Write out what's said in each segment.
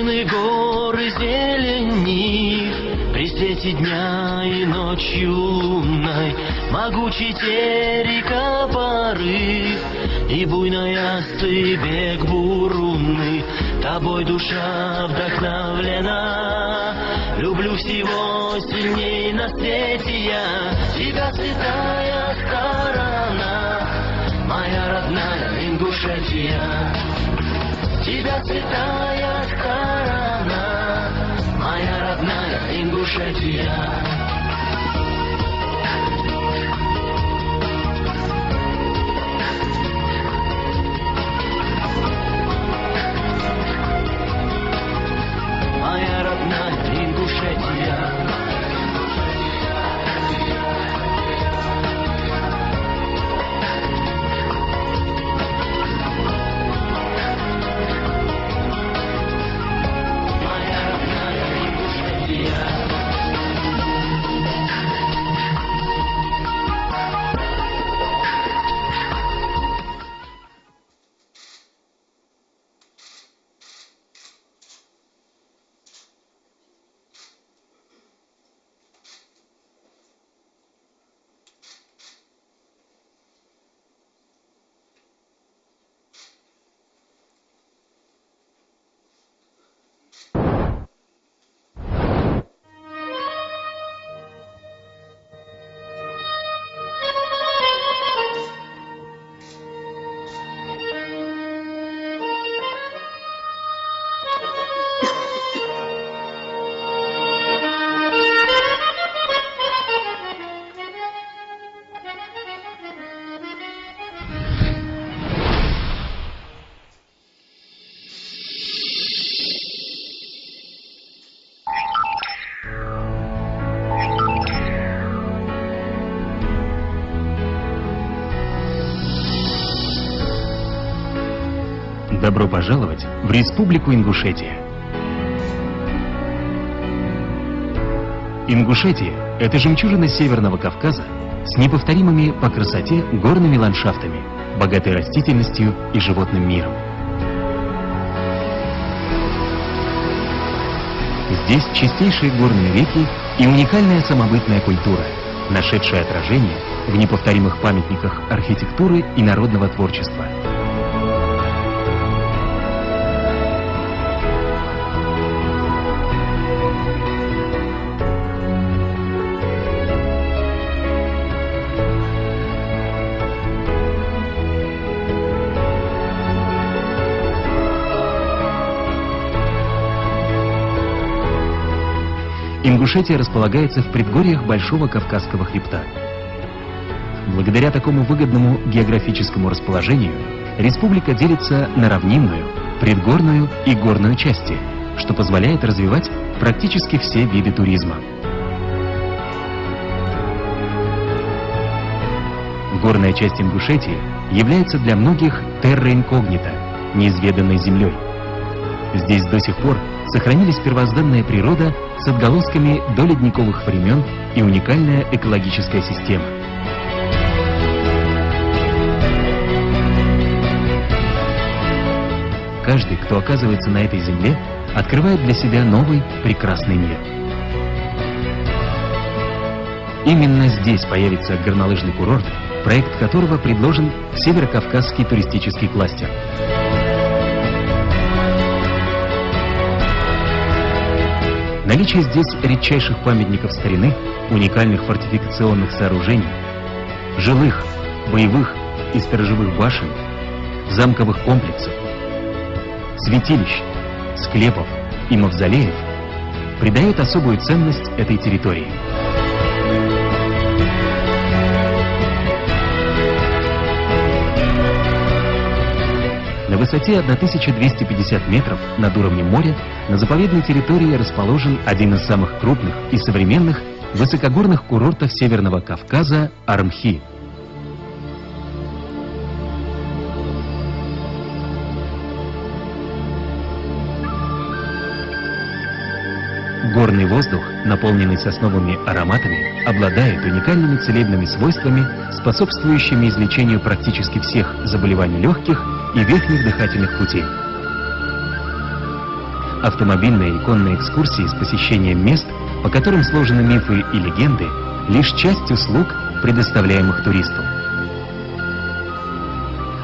Вершины горы зелени, при свете дня и ночью лунной, могучий терека порыв и буйная бег бурунный. Тобой душа вдохновлена, люблю всего сильней на свете я. Тебя святая сторона, моя родная Ингушетия. Тебя святая сторона, моя родная Ингушетия. Моя родная Ингушетия. Добро пожаловать в Республику Ингушетия. Ингушетия – это жемчужина Северного Кавказа с неповторимыми по красоте горными ландшафтами, богатой растительностью и животным миром. Здесь чистейшие горные реки и уникальная самобытная культура, нашедшая отражение в неповторимых памятниках архитектуры и народного творчества. Ингушетия располагается в предгорьях Большого Кавказского хребта. Благодаря такому выгодному географическому расположению республика делится на равнинную, предгорную и горную части, что позволяет развивать практически все виды туризма. Горная часть Ингушетии является для многих терра инкогнита, неизведанной землей. Здесь до сих пор сохранились первозданная природа с отголосками доледниковых времен и уникальная экологическая система. Каждый, кто оказывается на этой земле, открывает для себя новый прекрасный мир. Именно здесь появится горнолыжный курорт, проект которого предложен Северокавказский туристический кластер. Наличие здесь редчайших памятников старины, уникальных фортификационных сооружений, жилых, боевых и сторожевых башен, замковых комплексов, святилищ, склепов и мавзолеев придает особую ценность этой территории. На высоте 1250 метров над уровнем моря на заповедной территории расположен один из самых крупных и современных высокогорных курортов Северного Кавказа – Армхи. Горный воздух, наполненный сосновыми ароматами, обладает уникальными целебными свойствами, способствующими излечению практически всех заболеваний легких и верхних дыхательных путей. автомобильные и конные экскурсии с посещением мест, по которым сложены мифы и легенды, лишь часть услуг, предоставляемых туристу.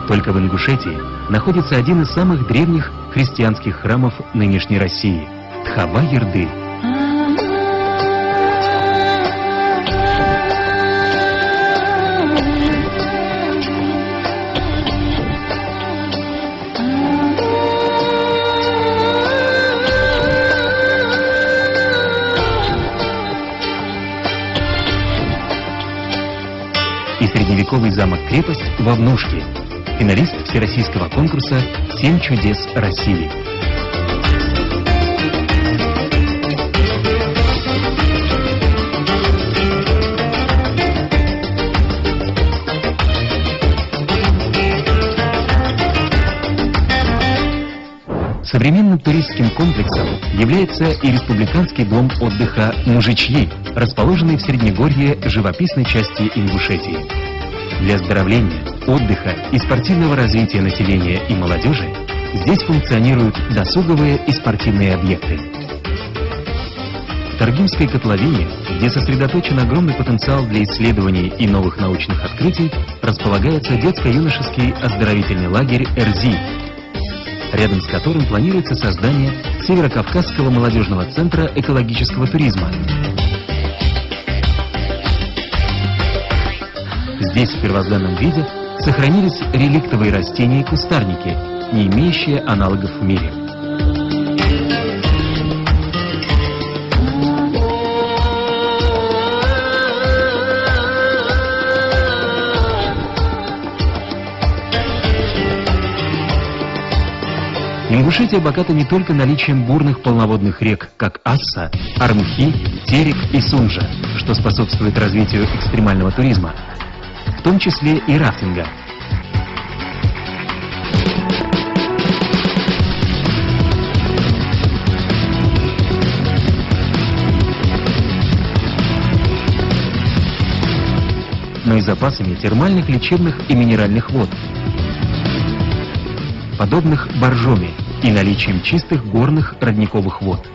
Только в Ингушетии находится один из самых древних христианских храмов нынешней России – Тхава-Ерды. И средневековый замок-крепость во Внушке, финалист всероссийского конкурса «7 чудес России». Современным туристским комплексом является и республиканский дом отдыха «Мужичьи», расположенный в Среднегорье живописной части Ингушетии. Для оздоровления, отдыха и спортивного развития населения и молодежи здесь функционируют досуговые и спортивные объекты. В Таргимской котловине, где сосредоточен огромный потенциал для исследований и новых научных открытий, располагается детско-юношеский оздоровительный лагерь «Эрзи», рядом с которым планируется создание Северокавказского молодежного центра экологического туризма. Здесь в первозданном виде сохранились реликтовые растения и кустарники, не имеющие аналогов в мире. Ингушетия богата не только наличием бурных полноводных рек, как Асса, Армхи, Терек и Сунжа, что способствует развитию экстремального туризма, в том числе и рафтинга. Но и запасами термальных, лечебных и минеральных вод, подобных Боржоми, и наличием чистых горных родниковых вод.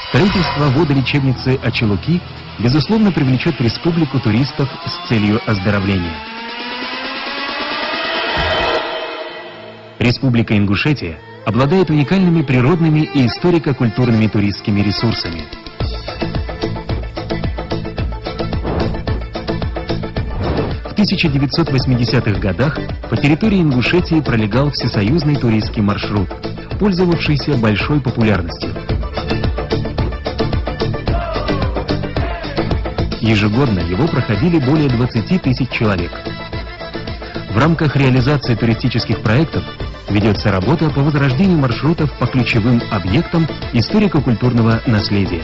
Строительство водолечебницы Ачелуки безусловно привлечет в республику туристов с целью оздоровления. Республика Ингушетия обладает уникальными природными и историко-культурными туристскими ресурсами. В 1980-х годах по территории Ингушетии пролегал всесоюзный туристский маршрут, пользовавшийся большой популярностью. Ежегодно его проходили более 20 тысяч человек. В рамках реализации туристических проектов ведется работа по возрождению маршрутов по ключевым объектам историко-культурного наследия.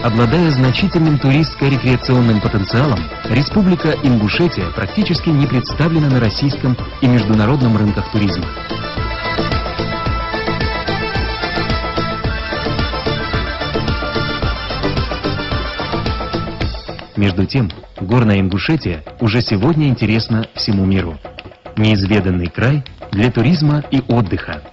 Обладая значительным туристско-рекреационным потенциалом, Республика Ингушетия практически не представлена на российском и международном рынках туризма. Между тем, горная Ингушетия уже сегодня интересна всему миру. Неизведанный край для туризма и отдыха.